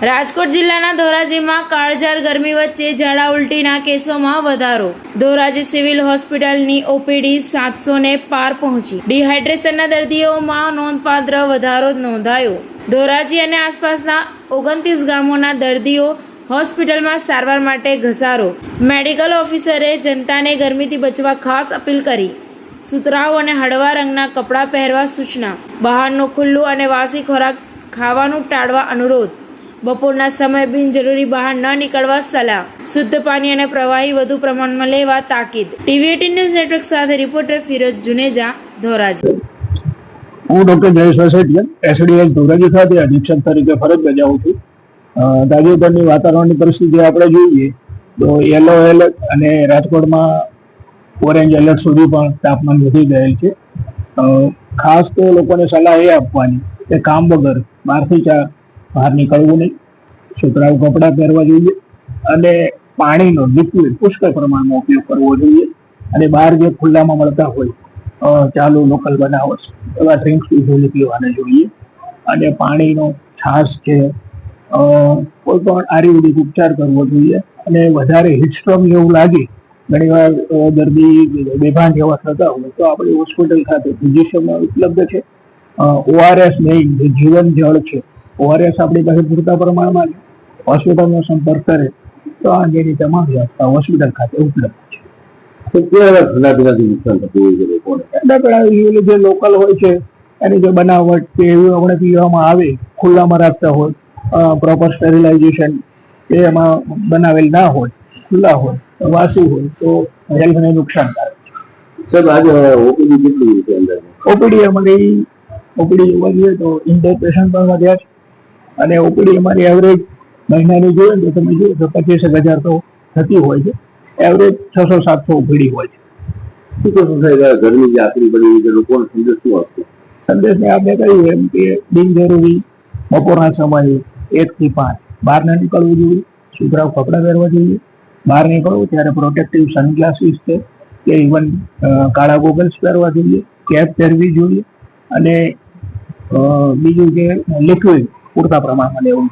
રાજકોટ જિલ્લાના ધોરાજીમાં કાળઝાળ ગરમી વચ્ચે ઝાડા ઉલટીના કેસોમાં વધારો. ધોરાજી સિવિલ હોસ્પિટલની ઓપીડી 700 ને પાર પહોંચી. ડિહાઇડ્રેશનના દર્દીઓમાં નોંધપાત્ર વધારો નોંધાયો. ધોરાજી અને આસપાસના 29 ગામોના દર્દીઓ હોસ્પિટલમાં સારવાર માટે ઘસારો. મેડિકલ ઓફિસરે જનતાને ગરમીથી બચવા ખાસ અપીલ કરી. સુતરાઉ અને હળવા રંગના કપડાં પહેરવા સૂચના. બહારનું ખુલ્લું અને વાસી ખોરાક ખાવાનું ટાળવા અનુરોધ. બપોરના સમયે બિનજરૂરી બહાર ન નીકળવા સલાહ. શુદ્ધ પાણી અને પ્રવાહી વધુ પ્રમાણમાં લેવા તાકીદ. ટીવી18 ન્યૂઝ નેટવર્ક સાથે રિપોર્ટર ફિરોજ જુનેજા, ધોરાજી. હું ડોક્ટર જયેશ વસેટિયા એસડીએચ ધોરાજી ખાતે અધિક્ષક તરીકે ફરજ બજાવું છું. તાજેતરની વાતાવરણની પરિસ્થિતિ આપણે જોઈએ તો યલો એલર્ટ અને રાજકોટમાં ઓરેન્જ એલર્ટ સુધી પણ તાપમાન વધી ગયેલ છે. ખાસ તો લોકોને સલાહ એ આપવાની કે કામ વગર 12 થી 4 બહાર નીકળવું નહીં. સુતરાઉ કપડાં પહેરવા જોઈએ અને પાણીનો લિક્વિડ પુષ્કળ પ્રમાણમાં ઉપયોગ કરવો જોઈએ. અને બહાર જે ખુલ્લામાં મળતા હોય ચાલુ લોકલ બનાવટ એવા ડ્રિંક્સ પીવાના જોઈએ. અને પાણીનો છાશ છે કોઈ પણ આયુર્વેદિક ઉપચાર કરવો જોઈએ. અને વધારે હિટસ્ટ્રોક જેવું લાગે, ઘણી વાર દર્દી બેભાન જેવા થતા હોય તો આપણી હોસ્પિટલ ખાતે ફિઝિશિયનમાં ઉપલબ્ધ છે. ORS મેઇન જે જીવન જળ છે, ORS આપણી પાસે પૂરતા પ્રમાણમાં હોસ્પિટલનો સંપર્ક કરે તો આ અંગેની તમામ વ્યવસ્થા હોસ્પિટલ ખાતે ઉપલબ્ધ છે. જે લોકલ હોય છે એની જે બનાવટ કે એવું આપણે પીવામાં આવે, ખુલ્લામાં રાખતા હોય, પ્રોપર સ્ટેરિલાઇઝેશન એ એમાં બનાવેલ ના હોય, ખુલ્લા હોય, વાસી હોય તો હેલ્થને નુકસાનકારક છે. આજે ઓપીડી કેટલી છે અંદર? ઓપીડી અમારી જોવા જોઈએ તો ઇન્ડોર પેશન્ટ પણ વધ્યા છે. અને ઓપીડી અમારી એવરેજ મહિનાની જોઈએ તો તમે જુઓ તો 25,000 તો થતી હોય છે. એવરેજ 600-700 ઓપીડી હોય છે. શું કશું થાય ગરમી જે આકરી પડી છે, લોકોનો સંદેશ શું આપશે? સંદેશને આપણે કહ્યું એમ કે બિનજરૂરી બપોરના સમયે 1 થી 5 બહાર ન નીકળવું જોઈએ. સુતરાઉ કપડાં પહેરવા જોઈએ. બહાર નીકળવું ત્યારે પ્રોટેક્ટિવ સનગ્લાસીસ છે કે ઇવન કાળા ગોગલ્સ પહેરવા જોઈએ, કેપ પહેરવી જોઈએ. અને બીજું કે લિક્વિડ પૂરતા પ્રમાણમાં લેવું.